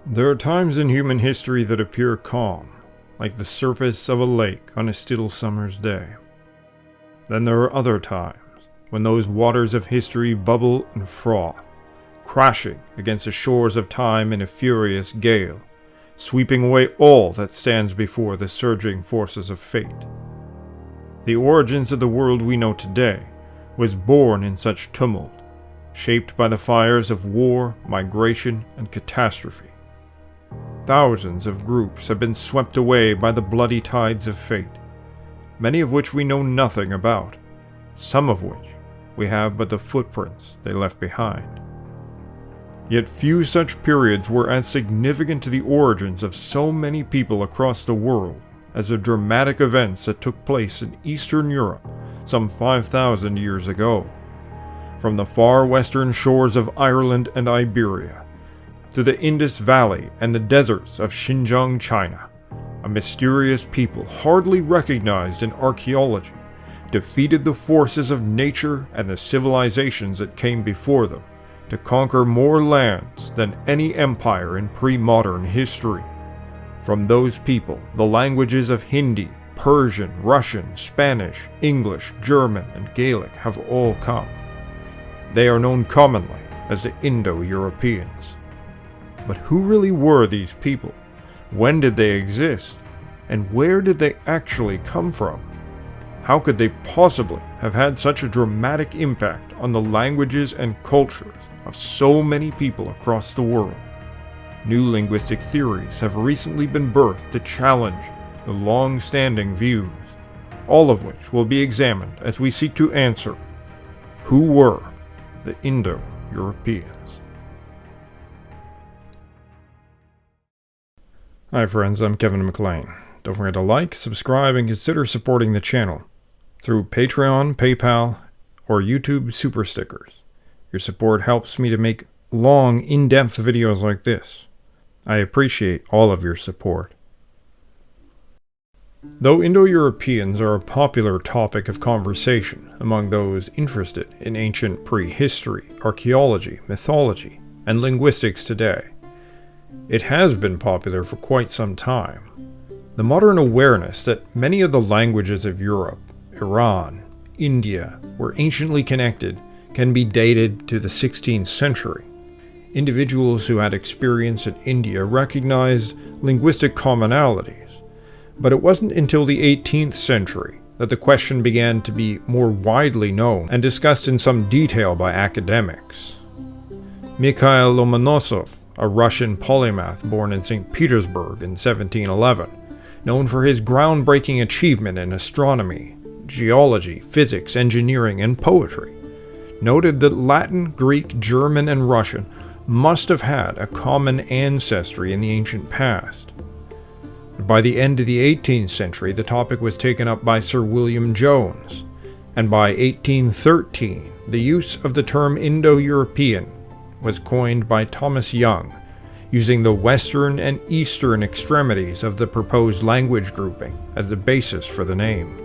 There are times in human history that appear calm, like the surface of a lake on a still summer's day. Then there are other times when those waters of history bubble and froth, crashing against the shores of time in a furious gale, sweeping away all that stands before the surging forces of fate. The origins of the world we know today was born in such tumult, shaped by the fires of war, migration, and catastrophe. Thousands of groups have been swept away by the bloody tides of fate, many of which we know nothing about, some of which we have but the footprints they left behind. Yet few such periods were as significant to the origins of so many people across the world as the dramatic events that took place in Eastern Europe some 5,000 years ago. From the far western shores of Ireland and Iberia, to the Indus Valley and the deserts of Xinjiang, China, a mysterious people hardly recognized in archaeology defeated the forces of nature and the civilizations that came before them to conquer more lands than any empire in pre-modern history. From those people, the languages of Hindi, Persian, Russian, Spanish, English, German, and Gaelic have all come. They are known commonly as the Indo-Europeans. But who really were these people? When did they exist? And where did they actually come from? How could they possibly have had such a dramatic impact on the languages and cultures of so many people across the world? New linguistic theories have recently been birthed to challenge the long-standing views, all of which will be examined as we seek to answer, who were the Indo-Europeans? Hi friends, I'm Kevin McLean. Don't forget to like, subscribe, and consider supporting the channel through Patreon, PayPal, or YouTube Super Stickers. Your support helps me to make long, in-depth videos like this. I appreciate all of your support. Though Indo-Europeans are a popular topic of conversation among those interested in ancient prehistory, archaeology, mythology, and linguistics today, it has been popular for quite some time. The modern awareness that many of the languages of Europe, Iran, India were anciently connected can be dated to the 16th century. Individuals who had experience in India recognized linguistic commonalities, but it wasn't until the 18th century that the question began to be more widely known and discussed in some detail by academics. Mikhail Lomonosov, a Russian polymath born in St. Petersburg in 1711, known for his groundbreaking achievement in astronomy, geology, physics, engineering, and poetry, noted that Latin, Greek, German, and Russian must have had a common ancestry in the ancient past. By the end of the 18th century, the topic was taken up by Sir William Jones, and by 1813, the use of the term Indo-European was coined by Thomas Young, using the western and eastern extremities of the proposed language grouping as the basis for the name.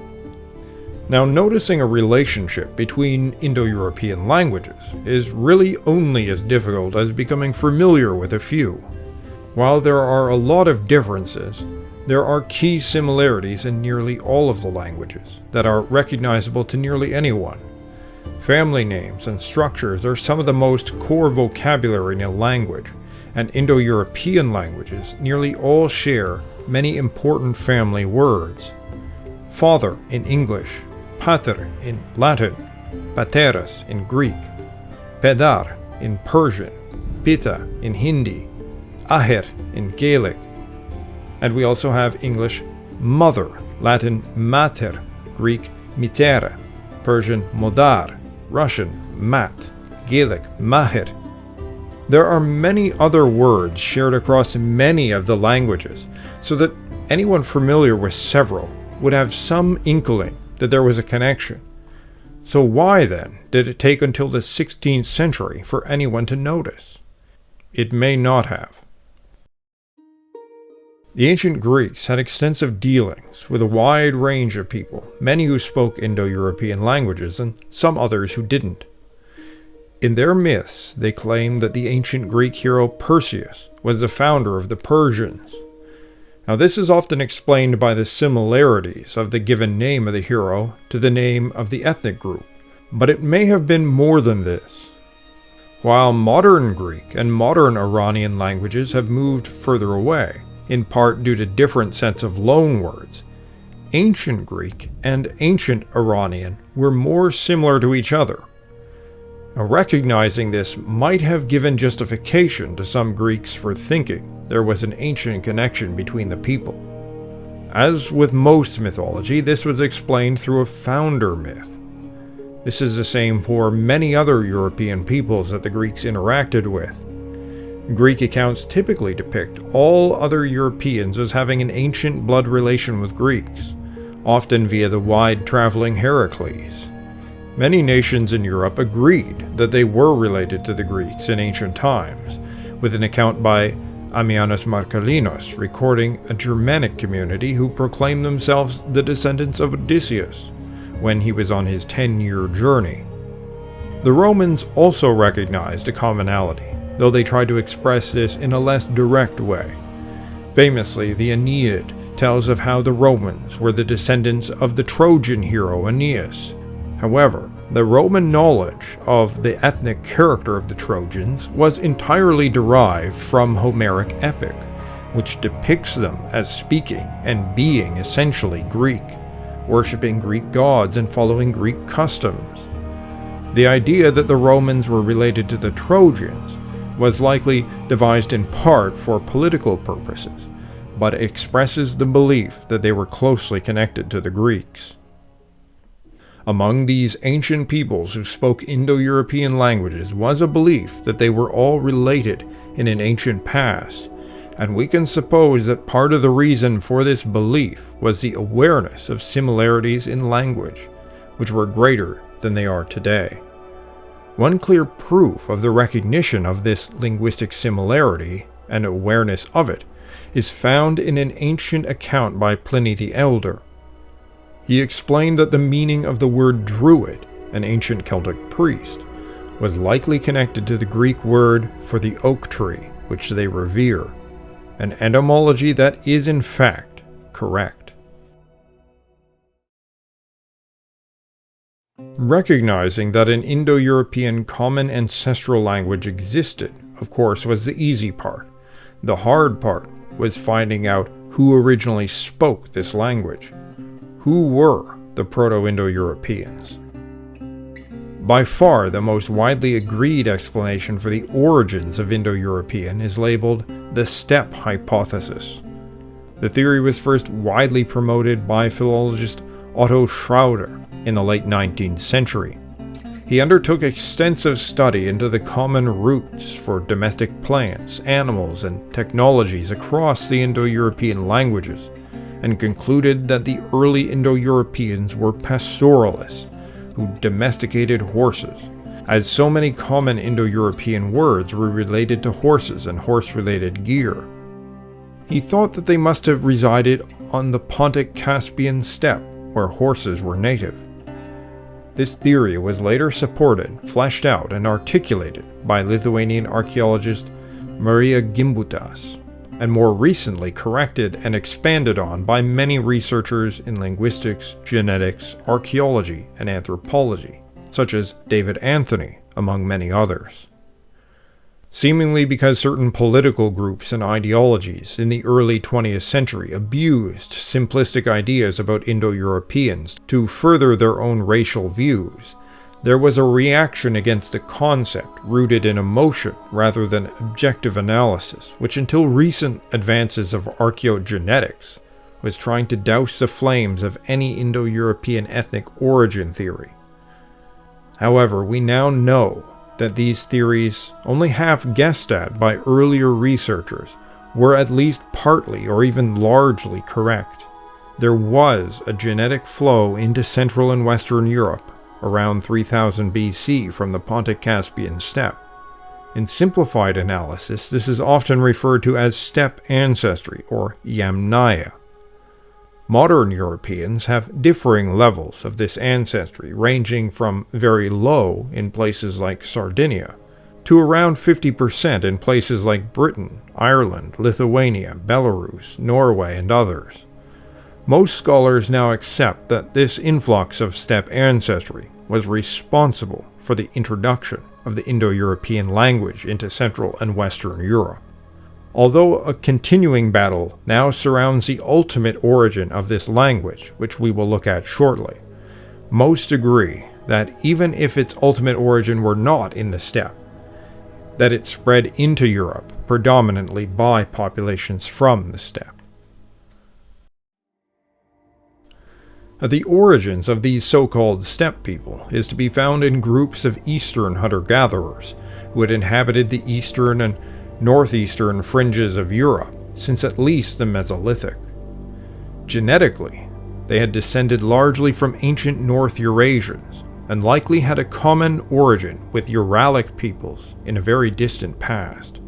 Now, noticing a relationship between Indo-European languages is really only as difficult as becoming familiar with a few. While there are a lot of differences, there are key similarities in nearly all of the languages that are recognizable to nearly anyone. Family names and structures are some of the most core vocabulary in a language, and Indo-European languages nearly all share many important family words. Father in English, pater in Latin, pateras in Greek, pedar in Persian, pita in Hindi, aher in Gaelic, and we also have English mother, Latin mater, Greek mitera, Persian modar, Russian mat, Gaelic maher. There are many other words shared across many of the languages, so that anyone familiar with several would have some inkling that there was a connection. So why then did it take until the 16th century for anyone to notice? It may not have. The ancient Greeks had extensive dealings with a wide range of people, many who spoke Indo-European languages and some others who didn't. In their myths, they claim that the ancient Greek hero Perseus was the founder of the Persians. Now, this is often explained by the similarities of the given name of the hero to the name of the ethnic group, but it may have been more than this. While modern Greek and modern Iranian languages have moved further away, in part due to different sets of loanwords, ancient Greek and ancient Iranian were more similar to each other. Now, recognizing this might have given justification to some Greeks for thinking there was an ancient connection between the people. As with most mythology, this was explained through a founder myth. This is the same for many other European peoples that the Greeks interacted with. Greek accounts typically depict all other Europeans as having an ancient blood relation with Greeks, often via the wide-traveling Heracles. Many nations in Europe agreed that they were related to the Greeks in ancient times, with an account by Ammianus Marcellinus recording a Germanic community who proclaimed themselves the descendants of Odysseus when he was on his 10-year journey. The Romans also recognized a commonality, though they tried to express this in a less direct way. Famously, the Aeneid tells of how the Romans were the descendants of the Trojan hero Aeneas. However, the Roman knowledge of the ethnic character of the Trojans was entirely derived from Homeric epic, which depicts them as speaking and being essentially Greek, worshipping Greek gods and following Greek customs. The idea that the Romans were related to the Trojans was likely devised in part for political purposes, but expresses the belief that they were closely connected to the Greeks. Among these ancient peoples who spoke Indo-European languages was a belief that they were all related in an ancient past, and we can suppose that part of the reason for this belief was the awareness of similarities in language, which were greater than they are today. One clear proof of the recognition of this linguistic similarity and awareness of it is found in an ancient account by Pliny the Elder. He explained that the meaning of the word druid, an ancient Celtic priest, was likely connected to the Greek word for the oak tree, which they revere, an etymology that is in fact correct. Recognizing that an Indo-European common ancestral language existed, of course, was the easy part. The hard part was finding out who originally spoke this language. Who were the Proto-Indo-Europeans? By far, the most widely agreed explanation for the origins of Indo-European is labeled the steppe hypothesis. The theory was first widely promoted by philologist Otto Schroeder in the late 19th century. He undertook extensive study into the common roots for domestic plants, animals, and technologies across the Indo-European languages, and concluded that the early Indo-Europeans were pastoralists who domesticated horses, as so many common Indo-European words were related to horses and horse-related gear. He thought that they must have resided on the Pontic-Caspian steppe, where horses were native. This theory was later supported, fleshed out, and articulated by Lithuanian archaeologist Marija Gimbutas, and more recently corrected and expanded on by many researchers in linguistics, genetics, archaeology, and anthropology, such as David Anthony, among many others. Seemingly because certain political groups and ideologies in the early 20th century abused simplistic ideas about Indo-Europeans to further their own racial views, there was a reaction against the concept rooted in emotion rather than objective analysis, which until recent advances of archaeogenetics was trying to douse the flames of any Indo-European ethnic origin theory. However, we now know that these theories, only half guessed at by earlier researchers, were at least partly or even largely correct. There was a genetic flow into Central and Western Europe around 3000 BC from the Pontic-Caspian steppe. In simplified analysis, this is often referred to as steppe ancestry, or Yamnaya. Modern Europeans have differing levels of this ancestry, ranging from very low in places like Sardinia to around 50% in places like Britain, Ireland, Lithuania, Belarus, Norway, and others. Most scholars now accept that this influx of steppe ancestry was responsible for the introduction of the Indo-European language into Central and Western Europe. Although a continuing battle now surrounds the ultimate origin of this language, which we will look at shortly, most agree that even if its ultimate origin were not in the steppe, that it spread into Europe predominantly by populations from the steppe. The origins of these so-called steppe people is to be found in groups of eastern hunter-gatherers who had inhabited the eastern and northeastern fringes of Europe since at least the Mesolithic. Genetically, they had descended largely from ancient North Eurasians and likely had a common origin with Uralic peoples in a very distant past.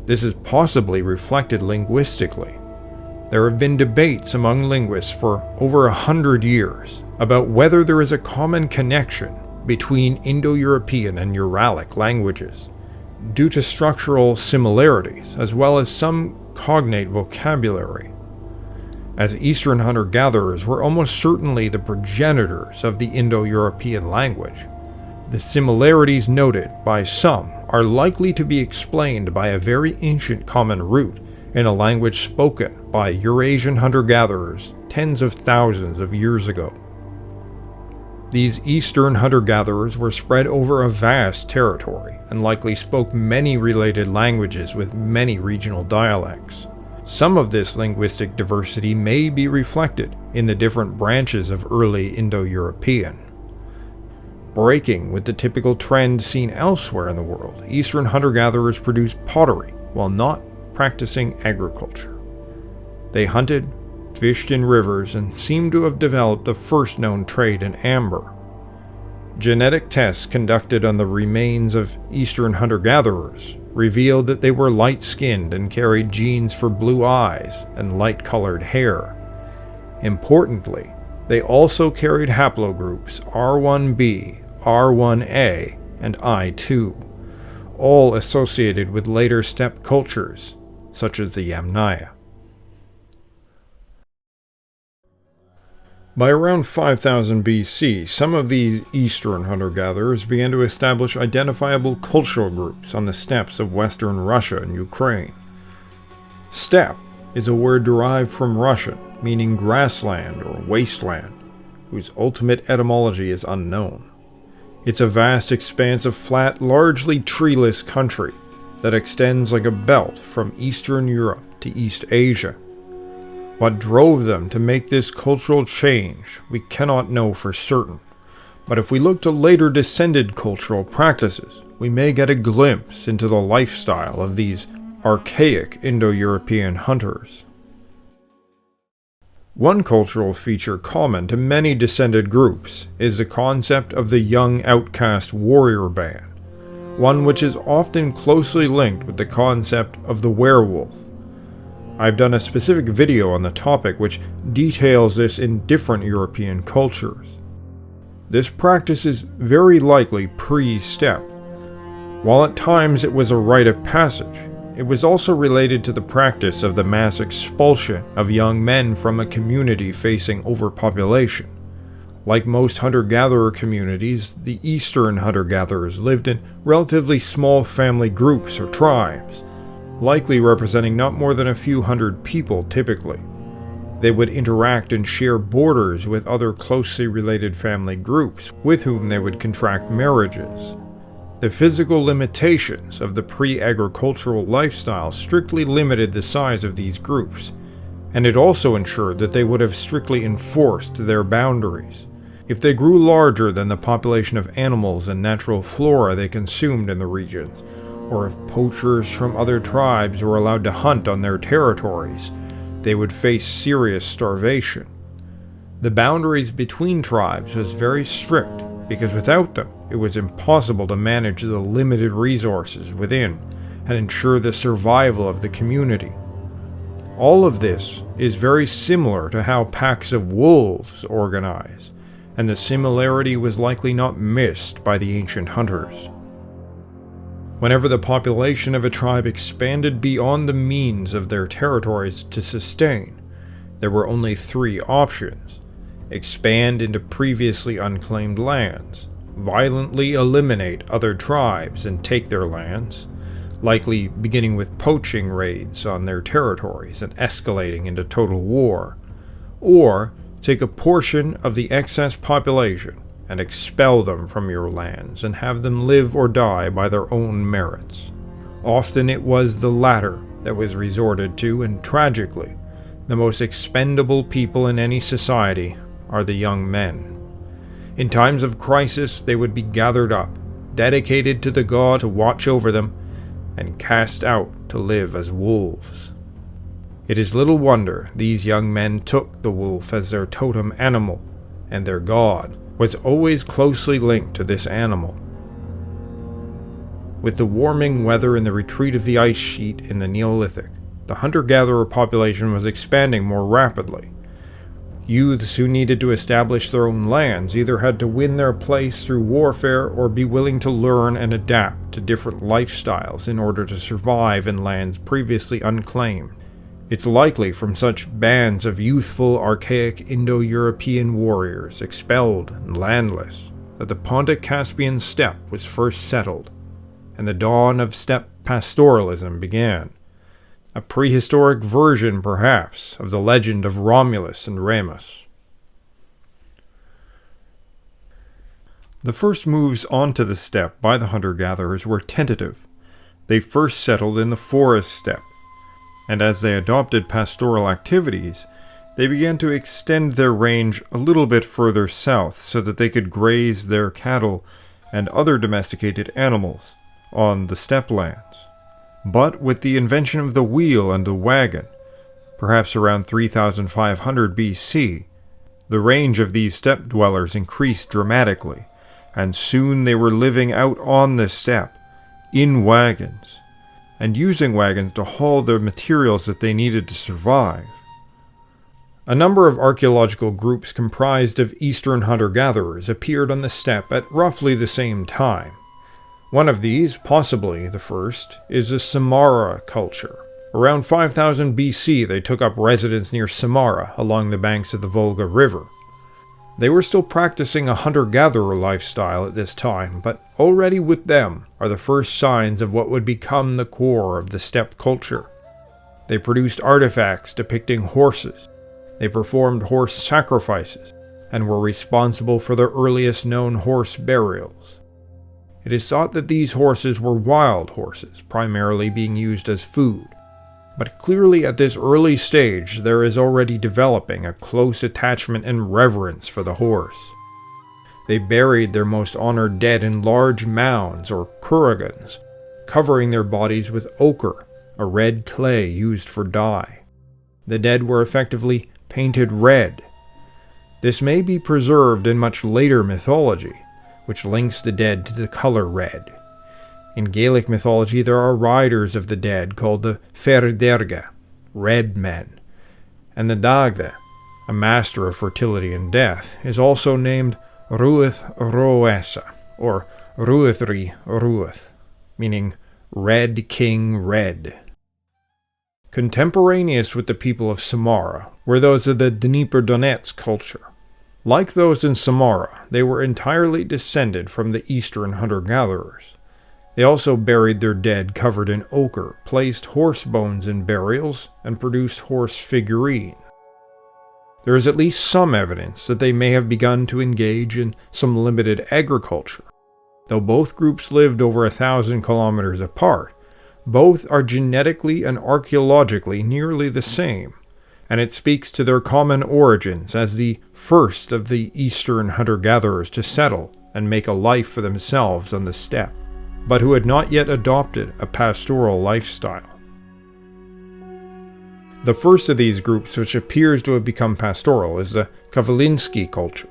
This is possibly reflected linguistically. There have been debates among linguists for over 100 years about whether there is a common connection between Indo-European and Uralic languages, due to structural similarities as well as some cognate vocabulary, as Eastern hunter-gatherers were almost certainly the progenitors of the Indo-European language. The similarities noted by some are likely to be explained by a very ancient common root in a language spoken by Eurasian hunter-gatherers tens of thousands of years ago. These Eastern hunter-gatherers were spread over a vast territory and likely spoke many related languages with many regional dialects. Some of this linguistic diversity may be reflected in the different branches of early Indo-European. Breaking with the typical trend seen elsewhere in the world, Eastern hunter-gatherers produced pottery while not practicing agriculture. They hunted, fished in rivers, and seem to have developed the first known trade in amber. Genetic tests conducted on the remains of Eastern hunter-gatherers revealed that they were light-skinned and carried genes for blue eyes and light-colored hair. Importantly, they also carried haplogroups R1b, R1a, and I2, all associated with later steppe cultures, such as the Yamnaya. By around 5000 BC, some of these Eastern hunter-gatherers began to establish identifiable cultural groups on the steppes of Western Russia and Ukraine. Steppe is a word derived from Russian, meaning grassland or wasteland, whose ultimate etymology is unknown. It's a vast expanse of flat, largely treeless country that extends like a belt from Eastern Europe to East Asia. What drove them to make this cultural change, we cannot know for certain, but if we look to later descended cultural practices, we may get a glimpse into the lifestyle of these archaic Indo-European hunters. One cultural feature common to many descended groups is the concept of the young outcast warrior band, one which is often closely linked with the concept of the werewolf. I've done a specific video on the topic which details this in different European cultures. This practice is very likely pre-steppe. While at times it was a rite of passage, it was also related to the practice of the mass expulsion of young men from a community facing overpopulation. Like most hunter-gatherer communities, the Eastern hunter-gatherers lived in relatively small family groups or tribes, likely representing not more than a few hundred people typically. They would interact and share borders with other closely related family groups with whom they would contract marriages. The physical limitations of the pre-agricultural lifestyle strictly limited the size of these groups, and it also ensured that they would have strictly enforced their boundaries. If they grew larger than the population of animals and natural flora they consumed in the regions, or if poachers from other tribes were allowed to hunt on their territories, they would face serious starvation. The boundaries between tribes was very strict, because without them, it was impossible to manage the limited resources within and ensure the survival of the community. All of this is very similar to how packs of wolves organize, and the similarity was likely not missed by the ancient hunters. Whenever the population of a tribe expanded beyond the means of their territories to sustain, there were only three options: expand into previously unclaimed lands, violently eliminate other tribes and take their lands, likely beginning with poaching raids on their territories and escalating into total war, or take a portion of the excess population and expel them from your lands and have them live or die by their own merits. Often it was the latter that was resorted to, and tragically, the most expendable people in any society are the young men. In times of crisis, they would be gathered up, dedicated to the god to watch over them, and cast out to live as wolves. It is little wonder these young men took the wolf as their totem animal, and their god was always closely linked to this animal. With the warming weather and the retreat of the ice sheet in the Neolithic, the hunter-gatherer population was expanding more rapidly. Youths who needed to establish their own lands either had to win their place through warfare or be willing to learn and adapt to different lifestyles in order to survive in lands previously unclaimed. It's likely from such bands of youthful, archaic Indo-European warriors, expelled and landless, that the Pontic-Caspian steppe was first settled, and the dawn of steppe pastoralism began. A prehistoric version, perhaps, of the legend of Romulus and Remus. The first moves onto the steppe by the hunter-gatherers were tentative. They first settled in the forest steppe, and as they adopted pastoral activities, they began to extend their range a little bit further south so that they could graze their cattle and other domesticated animals on the steppe lands. But with the invention of the wheel and the wagon, perhaps around 3500 BC, the range of these steppe dwellers increased dramatically, and soon they were living out on the steppe, in wagons, and using wagons to haul the materials that they needed to survive. A number of archaeological groups comprised of eastern hunter-gatherers appeared on the steppe at roughly the same time. One of these, possibly the first, is the Samara culture. Around 5000 BC, they took up residence near Samara, along the banks of the Volga River. They were still practicing a hunter-gatherer lifestyle at this time, but already with them are the first signs of what would become the core of the steppe culture. They produced artifacts depicting horses. They performed horse sacrifices, and were responsible for the earliest known horse burials. It is thought that these horses were wild horses, primarily being used as food. But clearly at this early stage there is already developing a close attachment and reverence for the horse. They buried their most honored dead in large mounds or kuragans, covering their bodies with ochre, a red clay used for dye. The dead were effectively painted red. This may be preserved in much later mythology, which links the dead to the color red. In Gaelic mythology, there are riders of the dead called the Ferderga, red men, and the Dagda, a master of fertility and death, is also named Ruath Roesa, or Ruathri Ruath, meaning Red King Red. Contemporaneous with the people of Samara were those of the Dnipro-Donetsk culture. Like those in Samara, they were entirely descended from the eastern hunter-gatherers. They also buried their dead covered in ochre, placed horse bones in burials, and produced horse figurines. There is at least some evidence that they may have begun to engage in some limited agriculture. Though both groups lived over 1,000 kilometers apart, both are genetically and archaeologically nearly the same, and it speaks to their common origins as the first of the eastern hunter-gatherers to settle and make a life for themselves on the steppe, but who had not yet adopted a pastoral lifestyle. The first of these groups which appears to have become pastoral is the Kavalinsky culture.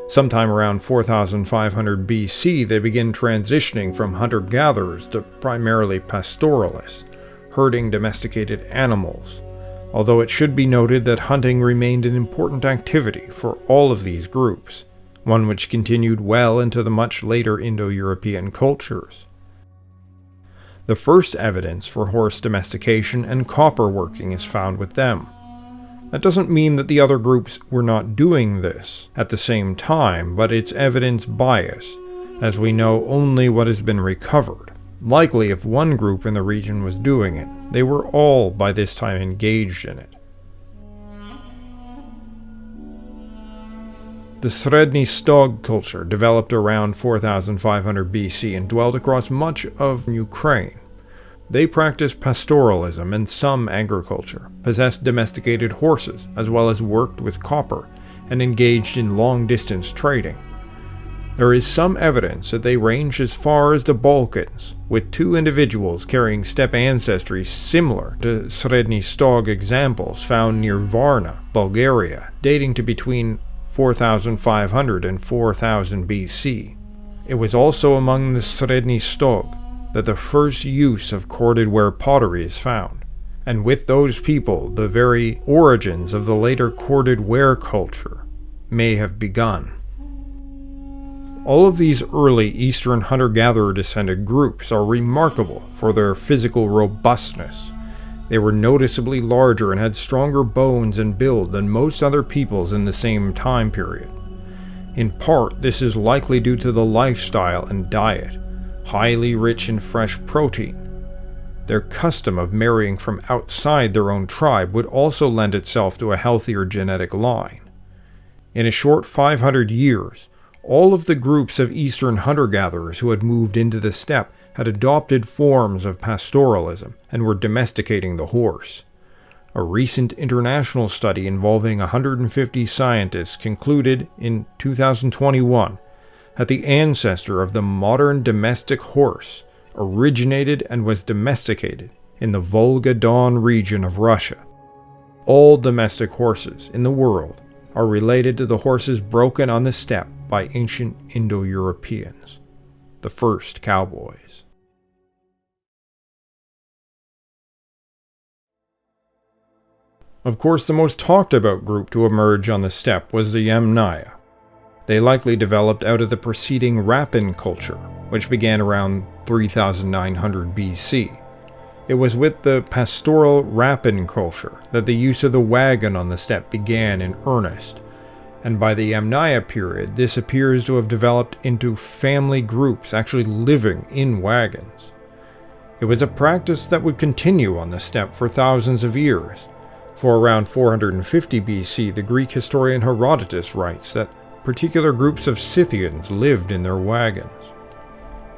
Sometime around 4500 BC, they begin transitioning from hunter-gatherers to primarily pastoralists, herding domesticated animals, although it should be noted that hunting remained an important activity for all of these groups, one which continued well into the much later Indo-European cultures. The first evidence for horse domestication and copper working is found with them. That doesn't mean that the other groups were not doing this at the same time, but it's evidence bias, as we know only what has been recovered. Likely, if one group in the region was doing it, they were all by this time engaged in it. The Sredny Stog culture developed around 4500 BC and dwelled across much of Ukraine. They practiced pastoralism and some agriculture, possessed domesticated horses, as well as worked with copper, and engaged in long-distance trading. There is some evidence that they ranged as far as the Balkans, with two individuals carrying steppe ancestry similar to Sredny Stog examples found near Varna, Bulgaria, dating to between 4500 and 4000 BC. It was also among the Sredny Stog that the first use of corded ware pottery is found, and with those people the very origins of the later corded ware culture may have begun. All of these early Eastern hunter-gatherer descended groups are remarkable for their physical robustness. They were noticeably larger and had stronger bones and build than most other peoples in the same time period. In part, this is likely due to the lifestyle and diet, highly rich in fresh protein. Their custom of marrying from outside their own tribe would also lend itself to a healthier genetic line. In a short 500 years, all of the groups of Eastern hunter-gatherers who had moved into the steppe had adopted forms of pastoralism and were domesticating the horse. A recent international study involving 150 scientists concluded in 2021 that the ancestor of the modern domestic horse originated and was domesticated in the Volga-Don region of Russia. All domestic horses in the world are related to the horses broken on the steppe by ancient Indo-Europeans, the first cowboys. Of course, the most talked about group to emerge on the steppe was the Yamnaya. They likely developed out of the preceding Rapin culture, which began around 3900 BC. It was with the pastoral Rapin culture that the use of the wagon on the steppe began in earnest, and by the Yamnaya period this appears to have developed into family groups actually living in wagons. It was a practice that would continue on the steppe for thousands of years. For around 450 BC, the Greek historian Herodotus writes that particular groups of Scythians lived in their wagons.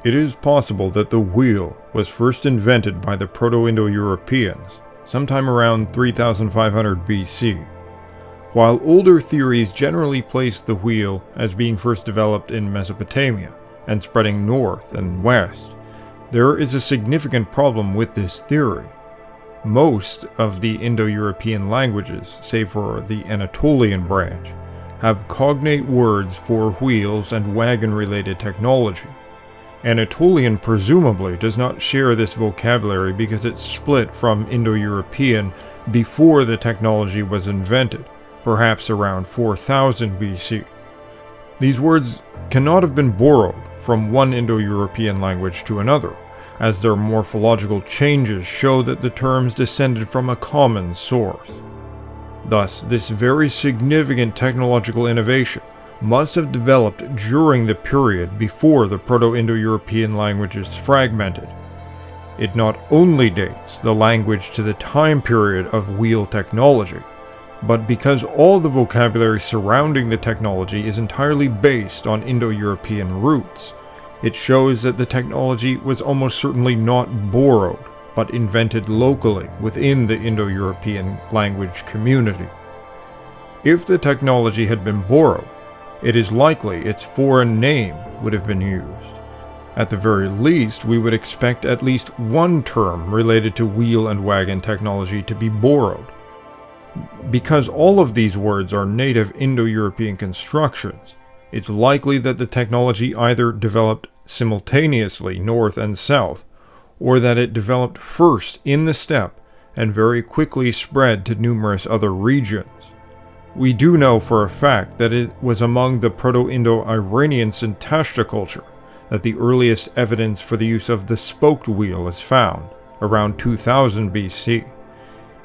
It is possible that the wheel was first invented by the Proto-Indo-Europeans sometime around 3500 BC. While older theories generally place the wheel as being first developed in Mesopotamia and spreading north and west, there is a significant problem with this theory. Most of the Indo-European languages, save for the Anatolian branch, have cognate words for wheels and wagon-related technology. Anatolian presumably does not share this vocabulary because it split from Indo-European before the technology was invented, perhaps around 4000 BC. These words cannot have been borrowed from one Indo-European language to another, as their morphological changes show that the terms descended from a common source. Thus, this very significant technological innovation must have developed during the period before the Proto-Indo-European languages fragmented. It not only dates the language to the time period of wheel technology, but because all the vocabulary surrounding the technology is entirely based on Indo-European roots, it shows that the technology was almost certainly not borrowed, but invented locally within the Indo-European language community. If the technology had been borrowed, it is likely its foreign name would have been used. At the very least, we would expect at least one term related to wheel and wagon technology to be borrowed. Because all of these words are native Indo-European constructions, it's likely that the technology either developed simultaneously north and south, or that it developed first in the steppe and very quickly spread to numerous other regions. We do know for a fact that it was among the Proto-Indo-Iranians in Tashta culture that the earliest evidence for the use of the spoked wheel is found, around 2000 BC.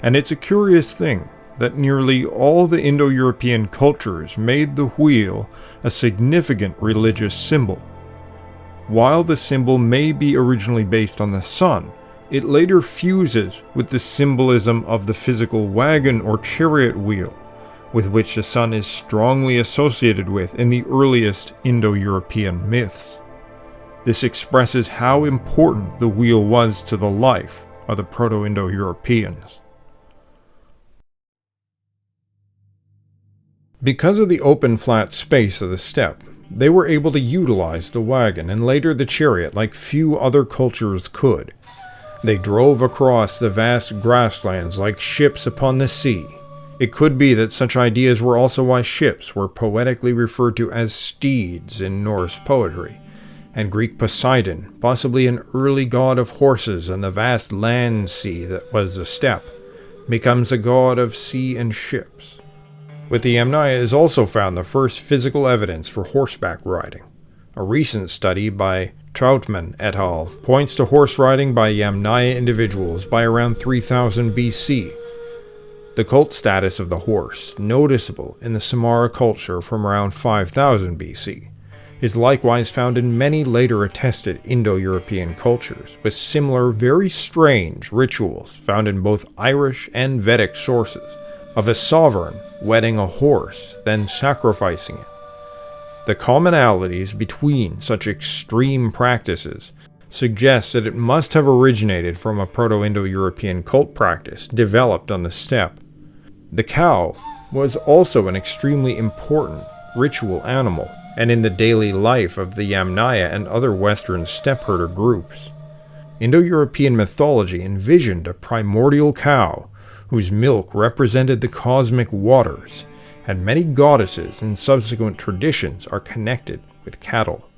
And it's a curious thing that nearly all the Indo-European cultures made the wheel a significant religious symbol. While the symbol may be originally based on the sun, it later fuses with the symbolism of the physical wagon or chariot wheel, with which the sun is strongly associated with in the earliest Indo-European myths. This expresses how important the wheel was to the life of the Proto-Indo-Europeans. Because of the open flat space of the steppe, they were able to utilize the wagon and later the chariot like few other cultures could. They drove across the vast grasslands like ships upon the sea. It could be that such ideas were also why ships were poetically referred to as steeds in Norse poetry, and Greek Poseidon, possibly an early god of horses and the vast land sea that was the steppe, becomes a god of sea and ships. With the Yamnaya is also found the first physical evidence for horseback riding. A recent study by Trautmann et al. Points to horse riding by Yamnaya individuals by around 3000 BC. The cult status of the horse, noticeable in the Samara culture from around 5000 BC, is likewise found in many later attested Indo-European cultures, with similar, very strange rituals found in both Irish and Vedic sources, of a sovereign wedding a horse, then sacrificing it. The commonalities between such extreme practices suggest that it must have originated from a Proto-Indo-European cult practice developed on the steppe. The cow was also an extremely important ritual animal, and in the daily life of the Yamnaya and other Western steppe herder groups. Indo-European mythology envisioned a primordial cow whose milk represented the cosmic waters, and many goddesses in subsequent traditions are connected with cattle.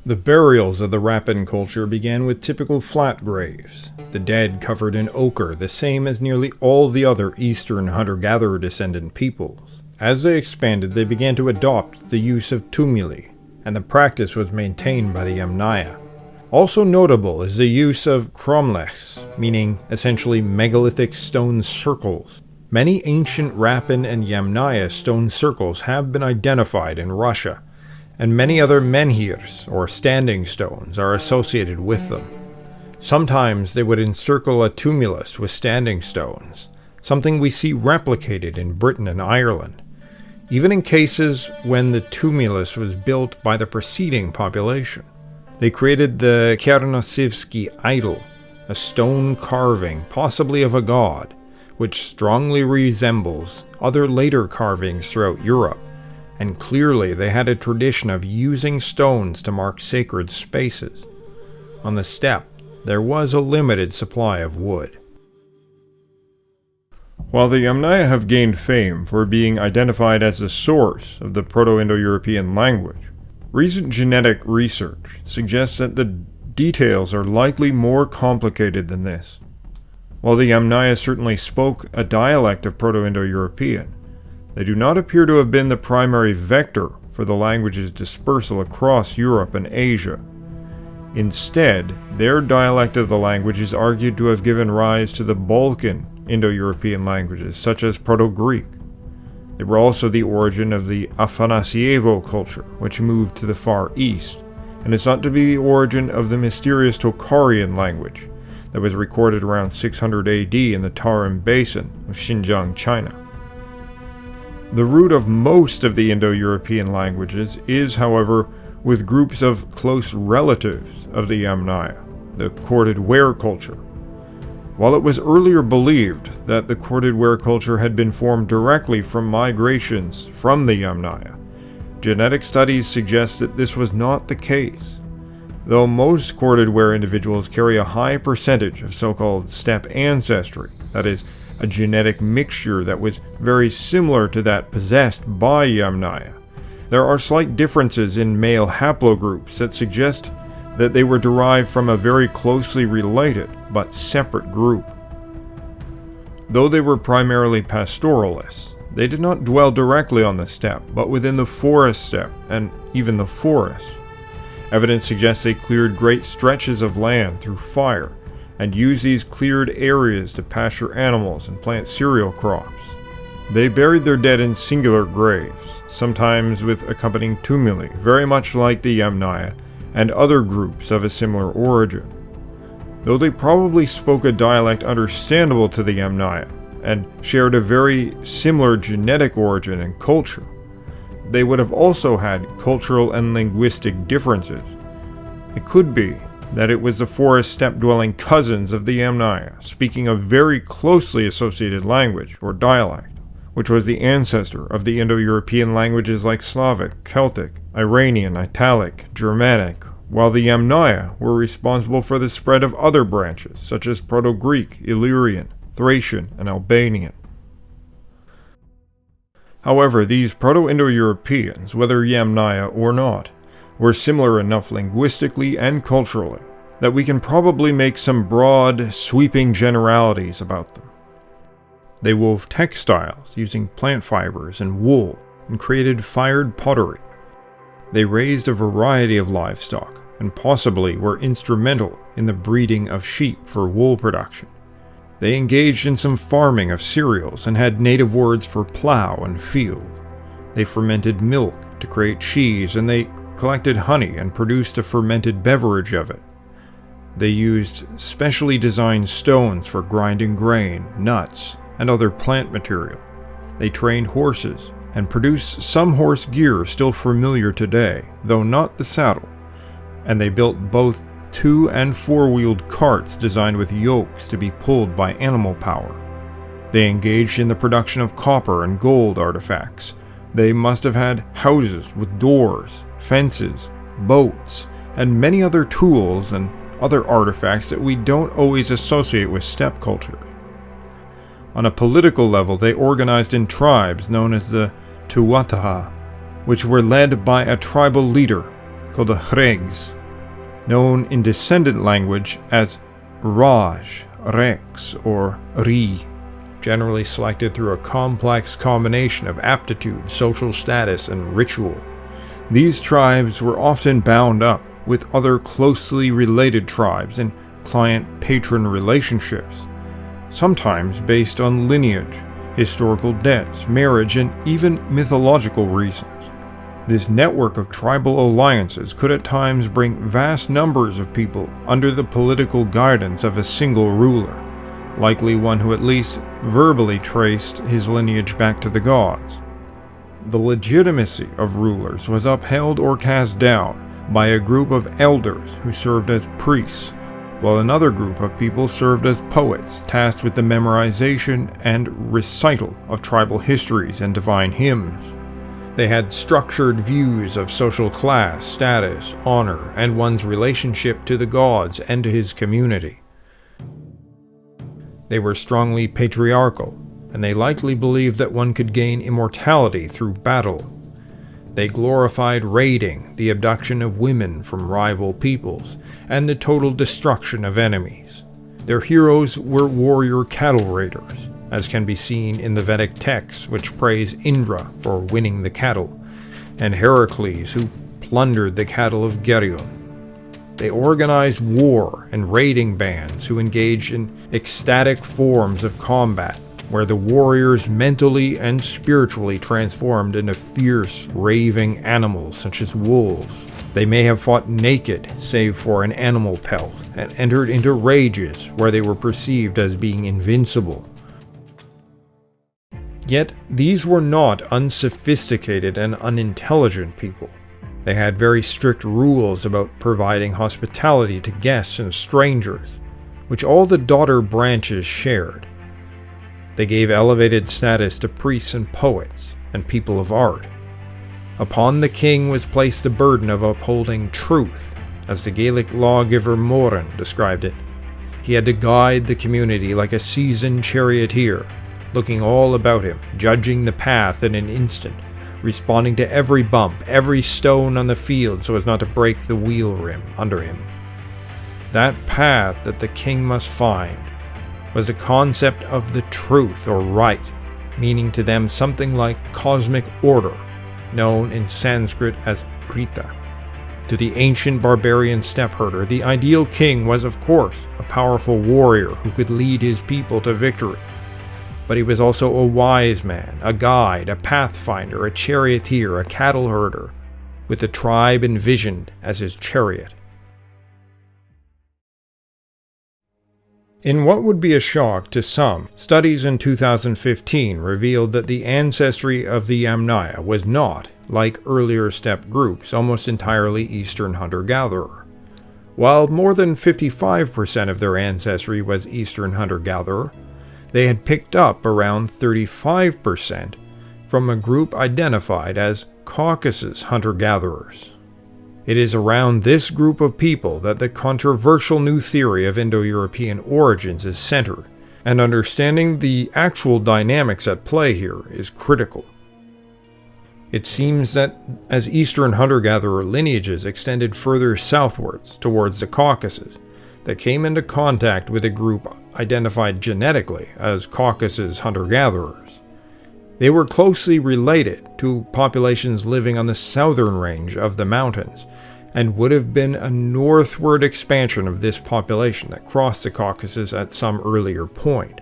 The burials of the Rappan culture began with typical flat graves, the dead covered in ochre, the same as nearly all the other Eastern hunter-gatherer descendant peoples. As they expanded, they began to adopt the use of tumuli, and the practice was maintained by the Yamnaya. Also notable is the use of cromlechs, meaning essentially megalithic stone circles. Many ancient Rappan and Yamnaya stone circles have been identified in Russia, and many other menhirs, or standing stones, are associated with them. Sometimes they would encircle a tumulus with standing stones, something we see replicated in Britain and Ireland, even in cases when the tumulus was built by the preceding population. They created the Kiernosivsky idol, a stone carving, possibly of a god, which strongly resembles other later carvings throughout Europe, and clearly they had a tradition of using stones to mark sacred spaces. On the steppe, there was a limited supply of wood. While the Yamnaya have gained fame for being identified as the source of the Proto-Indo-European language, recent genetic research suggests that the details are likely more complicated than this. While the Yamnaya certainly spoke a dialect of Proto-Indo-European, they do not appear to have been the primary vector for the language's dispersal across Europe and Asia. Instead, their dialect of the language is argued to have given rise to the Balkan Indo-European languages, such as Proto-Greek. They were also the origin of the Afanasyevo culture, which moved to the Far East, and is thought to be the origin of the mysterious Tocharian language that was recorded around 600 AD in the Tarim Basin of Xinjiang, China. The root of most of the Indo-European languages is, however, with groups of close relatives of the Yamnaya, the corded Ware culture. While it was earlier believed that the corded Ware culture had been formed directly from migrations from the Yamnaya, genetic studies suggest that this was not the case. Though most corded Ware individuals carry a high percentage of so-called steppe ancestry, that is, a genetic mixture that was very similar to that possessed by Yamnaya, there are slight differences in male haplogroups that suggest that they were derived from a very closely related but separate group. Though they were primarily pastoralists, they did not dwell directly on the steppe, but within the forest steppe and even the forest. Evidence suggests they cleared great stretches of land through fire and used these cleared areas to pasture animals and plant cereal crops. They buried their dead in singular graves, sometimes with accompanying tumuli, very much like the Yamnaya and other groups of a similar origin. Though they probably spoke a dialect understandable to the Yamnaya and shared a very similar genetic origin and culture, they would have also had cultural and linguistic differences. It could be that it was the forest steppe-dwelling cousins of the Yamnaya, speaking a very closely associated language or dialect, which was the ancestor of the Indo-European languages like Slavic, Celtic, Iranian, Italic, Germanic, while the Yamnaya were responsible for the spread of other branches, such as Proto-Greek, Illyrian, Thracian, and Albanian. However, these Proto-Indo-Europeans, whether Yamnaya or not, were similar enough linguistically and culturally that we can probably make some broad, sweeping generalities about them. They wove textiles using plant fibers and wool and created fired pottery. They raised a variety of livestock and possibly were instrumental in the breeding of sheep for wool production. They engaged in some farming of cereals and had native words for plow and field. They fermented milk to create cheese, and they collected honey and produced a fermented beverage of it. They used specially designed stones for grinding grain, nuts, and other plant material. They trained horses and produced some horse gear still familiar today, though not the saddle. And they built both 2- and 4-wheeled carts designed with yokes to be pulled by animal power. They engaged in the production of copper and gold artifacts. They must have had houses with doors, fences, boats, and many other tools and other artifacts that we don't always associate with steppe culture. On a political level, they organized in tribes known as the Tuataha, which were led by a tribal leader called the Hregs, known in descendant language as Raj, Rex, or Ri, generally selected through a complex combination of aptitude, social status, and ritual. These tribes were often bound up with other closely related tribes in client-patron relationships, sometimes based on lineage, historical debts, marriage, and even mythological reasons. This network of tribal alliances could at times bring vast numbers of people under the political guidance of a single ruler, likely one who at least verbally traced his lineage back to the gods. The legitimacy of rulers was upheld or cast down by a group of elders who served as priests, while another group of people served as poets tasked with the memorization and recital of tribal histories and divine hymns. They had structured views of social class, status, honor, and one's relationship to the gods and to his community. They were strongly patriarchal, and they likely believed that one could gain immortality through battle. They glorified raiding, the abduction of women from rival peoples, and the total destruction of enemies. Their heroes were warrior cattle raiders, as can be seen in the Vedic texts which praise Indra for winning the cattle, and Heracles who plundered the cattle of Geryon. They organized war and raiding bands who engaged in ecstatic forms of combat, where the warriors mentally and spiritually transformed into fierce, raving animals such as wolves. They may have fought naked, save for an animal pelt, and entered into rages where they were perceived as being invincible. Yet, these were not unsophisticated and unintelligent people. They had very strict rules about providing hospitality to guests and strangers, which all the daughter branches shared. They gave elevated status to priests and poets and people of art. Upon the king was placed the burden of upholding truth, as the Gaelic lawgiver Moran described it. He had to guide the community like a seasoned charioteer, looking all about him, judging the path in an instant, responding to every bump, every stone on the field so as not to break the wheel rim under him. That path that the king must find was the concept of the truth or right, meaning to them something like cosmic order, known in Sanskrit as Krita. To the ancient barbarian steppe herder, the ideal king was, of course, a powerful warrior who could lead his people to victory. But he was also a wise man, a guide, a pathfinder, a charioteer, a cattle herder, with the tribe envisioned as his chariot. In what would be a shock to some, studies in 2015 revealed that the ancestry of the Yamnaya was not, like earlier steppe groups, almost entirely Eastern hunter-gatherer. While more than 55% of their ancestry was Eastern hunter-gatherer, they had picked up around 35% from a group identified as Caucasus Hunter Gatherers. It is around this group of people that the controversial new theory of Indo-European origins is centered, and understanding the actual dynamics at play here is critical. It seems that as Eastern hunter-gatherer lineages extended further southwards towards the Caucasus, they came into contact with a group identified genetically as Caucasus hunter-gatherers. They were closely related to populations living on the southern range of the mountains, and would have been a northward expansion of this population that crossed the Caucasus at some earlier point.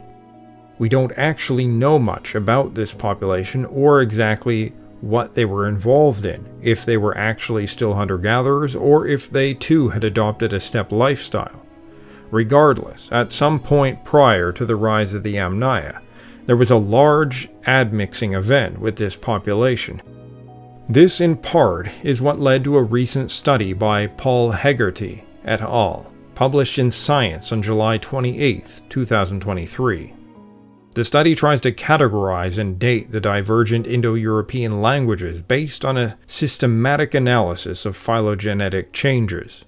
We don't actually know much about this population or exactly what they were involved in, if they were actually still hunter-gatherers or if they too had adopted a steppe lifestyle. Regardless, at some point prior to the rise of the Yamnaya, there was a large admixing event with this population. This, in part, is what led to a recent study by Paul Hegarty et al., published in Science on July 28, 2023. The study tries to categorize and date the divergent Indo-European languages based on a systematic analysis of phylogenetic changes.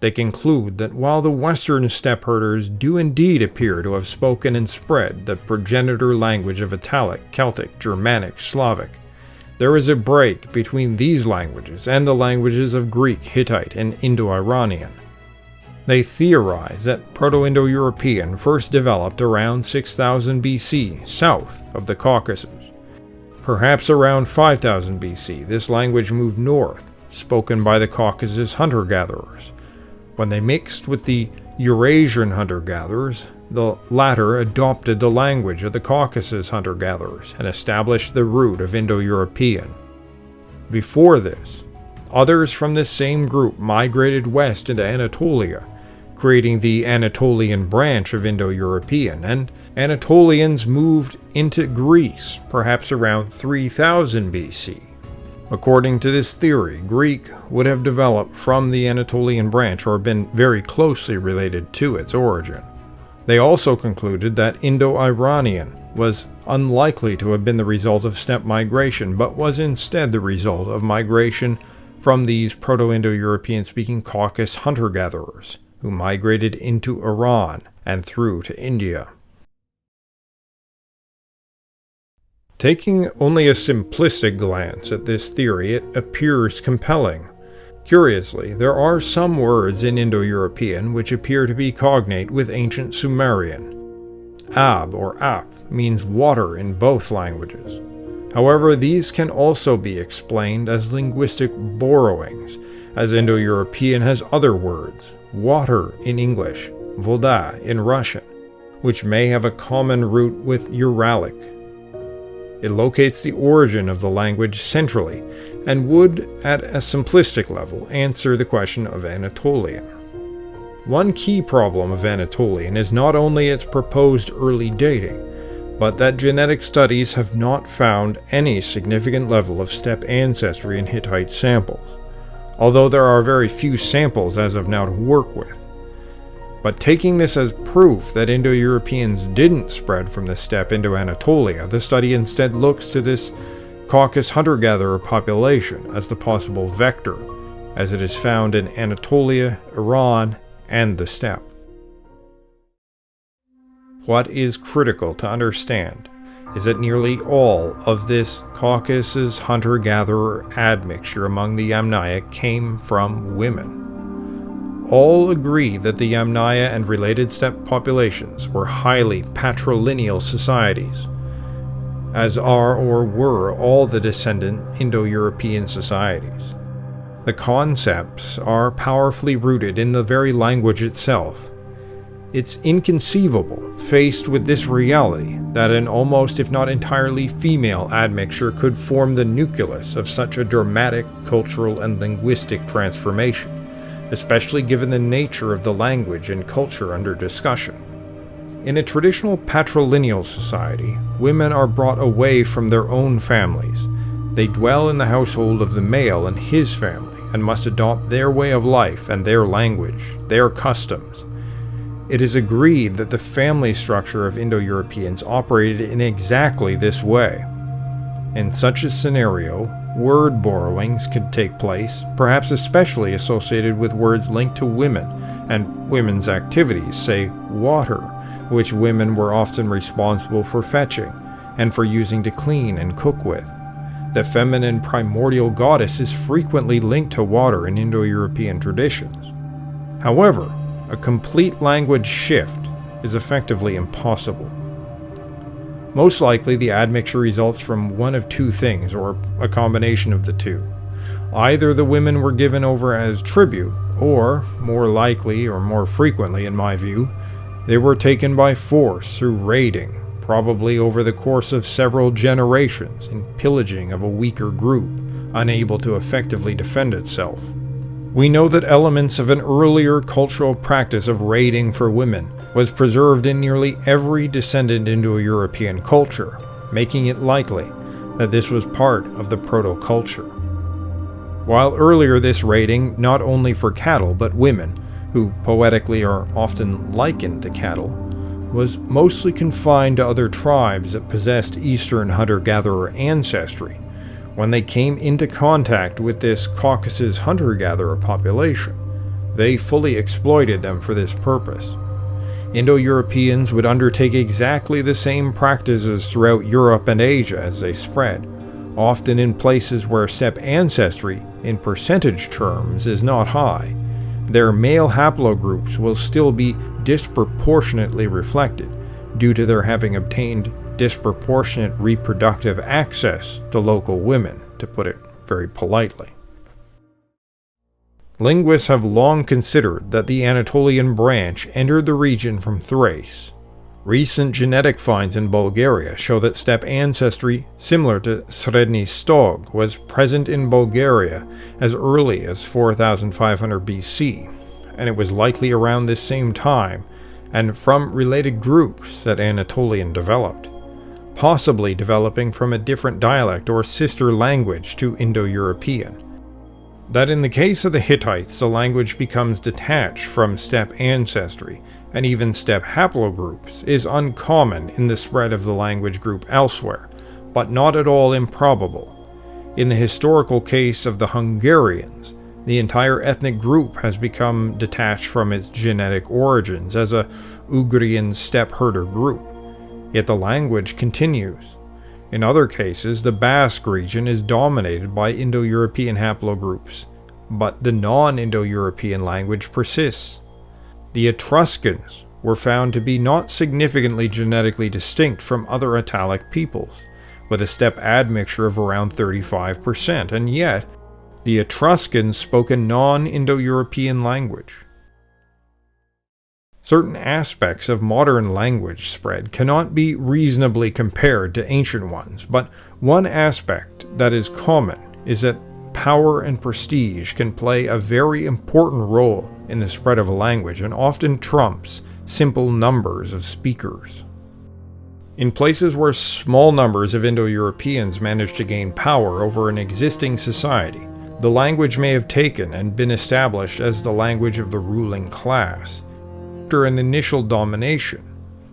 They conclude that while the Western steppe herders do indeed appear to have spoken and spread the progenitor language of Italic, Celtic, Germanic, Slavic, there is a break between these languages and the languages of Greek, Hittite, and Indo-Iranian. They theorize that Proto-Indo-European first developed around 6000 BC, south of the Caucasus. Perhaps around 5000 BC, this language moved north, spoken by the Caucasus hunter-gatherers. When they mixed with the Eurasian hunter-gatherers, the latter adopted the language of the Caucasus hunter-gatherers and established the root of Indo-European. Before this, others from this same group migrated west into Anatolia, creating the Anatolian branch of Indo-European, and Anatolians moved into Greece, perhaps around 3000 BC. According to this theory, Greek would have developed from the Anatolian branch or been very closely related to its origin. They also concluded that Indo-Iranian was unlikely to have been the result of steppe migration, but was instead the result of migration from these Proto-Indo-European speaking Caucasus hunter-gatherers, who migrated into Iran and through to India. Taking only a simplistic glance at this theory, it appears compelling. Curiously, there are some words in Indo-European which appear to be cognate with ancient Sumerian. Ab or ap means water in both languages. However, these can also be explained as linguistic borrowings, as Indo-European has other words, water in English, voda in Russian, which may have a common root with Uralic. It locates the origin of the language centrally, and would, at a simplistic level, answer the question of Anatolian. One key problem of Anatolian is not only its proposed early dating, but that genetic studies have not found any significant level of steppe ancestry in Hittite samples, although there are very few samples as of now to work with. But taking this as proof that Indo-Europeans didn't spread from the steppe into Anatolia, the study instead looks to this Caucasus hunter-gatherer population as the possible vector, as it is found in Anatolia, Iran, and the steppe. What is critical to understand is that nearly all of this Caucasus hunter-gatherer admixture among the Yamnaya came from women. all agree that the Yamnaya and related steppe populations were highly patrilineal societies, as are or were all the descendant Indo-European societies. The concepts are powerfully rooted in the very language itself. It's inconceivable, faced with this reality, that an almost if not entirely female admixture could form the nucleus of such a dramatic cultural and linguistic transformation, especially given the nature of the language and culture under discussion. In a traditional patrilineal society, women are brought away from their own families. They dwell in the household of the male and his family, and must adopt their way of life and their language, their customs. It is agreed that the family structure of Indo-Europeans operated in exactly this way. In such a scenario, word borrowings could take place, perhaps especially associated with words linked to women and women's activities, say water, which women were often responsible for fetching and for using to clean and cook with. The feminine primordial goddess is frequently linked to water in Indo-European traditions. However, a complete language shift is effectively impossible. Most likely, the admixture results from one of two things, or a combination of the two. Either the women were given over as tribute, or, more likely or more frequently in my view, they were taken by force through raiding, probably over the course of several generations, in pillaging of a weaker group, unable to effectively defend itself. We know that elements of an earlier cultural practice of raiding for women was preserved in nearly every descendant Indo-European culture, making it likely that this was part of the proto-culture. While earlier this raiding, not only for cattle but women, who poetically are often likened to cattle, was mostly confined to other tribes that possessed Eastern hunter-gatherer ancestry, when they came into contact with this Caucasus Hunter Gatherer population, they fully exploited them for this purpose. Indo-Europeans would undertake exactly the same practices throughout Europe and Asia as they spread, often in places where steppe ancestry, in percentage terms, is not high. Their male haplogroups will still be disproportionately reflected, due to their having obtained disproportionate reproductive access to local women, to put it very politely. Linguists have long considered that the Anatolian branch entered the region from Thrace. Recent genetic finds in Bulgaria show that steppe ancestry, similar to Sredni Stog, was present in Bulgaria as early as 4500 BC, and it was likely around this same time and from related groups that Anatolian developed, possibly developing from a different dialect or sister language to Indo-European. That in the case of the Hittites, the language becomes detached from steppe ancestry, and even steppe haplogroups, is uncommon in the spread of the language group elsewhere, but not at all improbable. In the historical case of the Hungarians, the entire ethnic group has become detached from its genetic origins as a Ugrian steppe herder group, yet the language continues. In other cases, the Basque region is dominated by Indo-European haplogroups, but the non-Indo-European language persists. The Etruscans were found to be not significantly genetically distinct from other Italic peoples, with a steppe admixture of around 35%, and yet the Etruscans spoke a non-Indo-European language. Certain aspects of modern language spread cannot be reasonably compared to ancient ones, but one aspect that is common is that power and prestige can play a very important role in the spread of a language and often trumps simple numbers of speakers. In places where small numbers of Indo-Europeans managed to gain power over an existing society, the language may have taken and been established as the language of the ruling class. After an initial domination,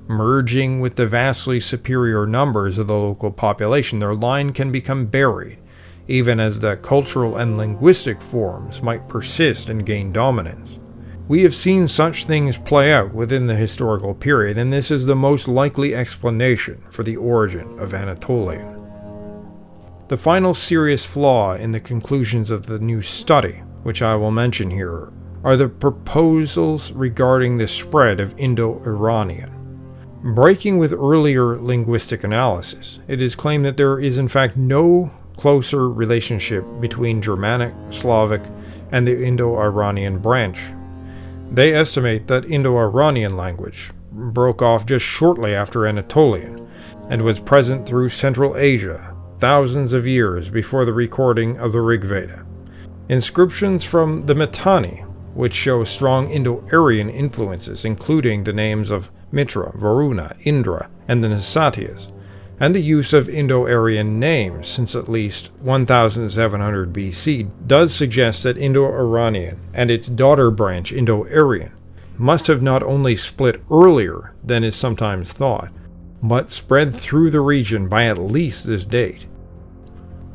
merging with the vastly superior numbers of the local population, their line can become buried, even as the cultural and linguistic forms might persist and gain dominance. We have seen such things play out within the historical period, and this is the most likely explanation for the origin of Anatolian. The final serious flaw in the conclusions of the new study, which I will mention here, are the proposals regarding the spread of Indo-Iranian. Breaking with earlier linguistic analysis, it is claimed that there is in fact no closer relationship between Germanic, Slavic, and the Indo-Iranian branch. They estimate that Indo-Iranian language broke off just shortly after Anatolian, and was present through Central Asia thousands of years before the recording of the Rig Veda. Inscriptions from the Mitanni, which show strong Indo-Aryan influences, including the names of Mitra, Varuna, Indra, and the Nisatyas, and the use of Indo-Aryan names since at least 1700 BC, does suggest that Indo-Iranian and its daughter branch Indo-Aryan must have not only split earlier than is sometimes thought, but spread through the region by at least this date.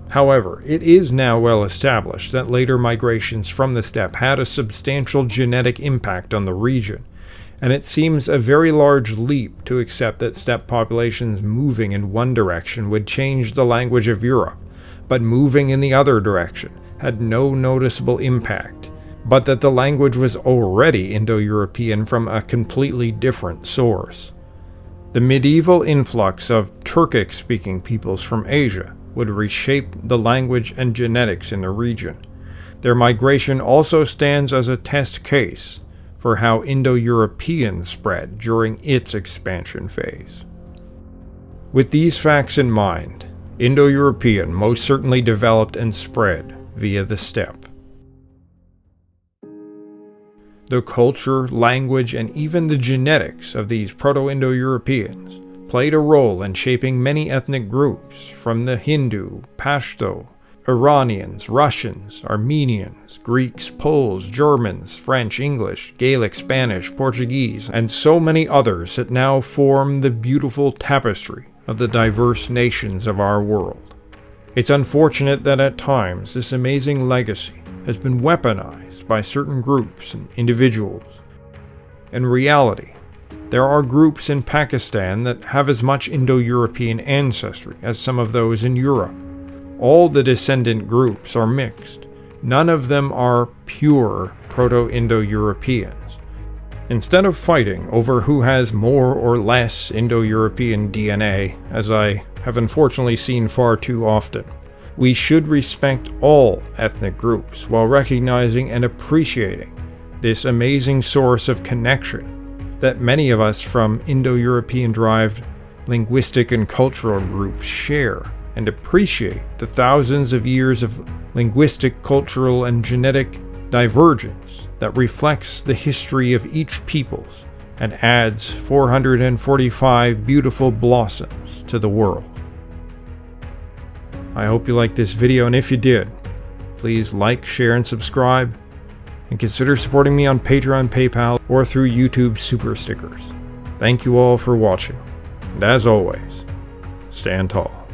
However, it is now well established that later migrations from the steppe had a substantial genetic impact on the region, and it seems a very large leap to accept that steppe populations moving in one direction would change the language of Europe, but moving in the other direction had no noticeable impact, but that the language was already Indo-European from a completely different source. The medieval influx of Turkic-speaking peoples from Asia would reshape the language and genetics in the region. Their migration also stands as a test case for how Indo-European spread during its expansion phase. With these facts in mind, Indo-European most certainly developed and spread via the steppe. The culture, language, and even the genetics of these Proto-Indo-Europeans played a role in shaping many ethnic groups, from the Hindu, Pashto, Iranians, Russians, Armenians, Greeks, Poles, Germans, French, English, Gaelic, Spanish, Portuguese, and so many others that now form the beautiful tapestry of the diverse nations of our world. It's unfortunate that at times this amazing legacy has been weaponized by certain groups and individuals. In reality, there are groups in Pakistan that have as much Indo-European ancestry as some of those in Europe. All the descendant groups are mixed. None of them are pure Proto-Indo-Europeans. Instead of fighting over who has more or less Indo-European DNA, as I have unfortunately seen far too often, we should respect all ethnic groups while recognizing and appreciating this amazing source of connection that many of us from Indo-European-derived linguistic and cultural groups share, and appreciate the thousands of years of linguistic, cultural, and genetic divergence that reflects the history of each peoples and adds 445 beautiful blossoms to the world. I hope you liked this video, and if you did, please like, share, and subscribe, and consider supporting me on Patreon, PayPal, or through YouTube Super Stickers. Thank you all for watching, and as always, stand tall.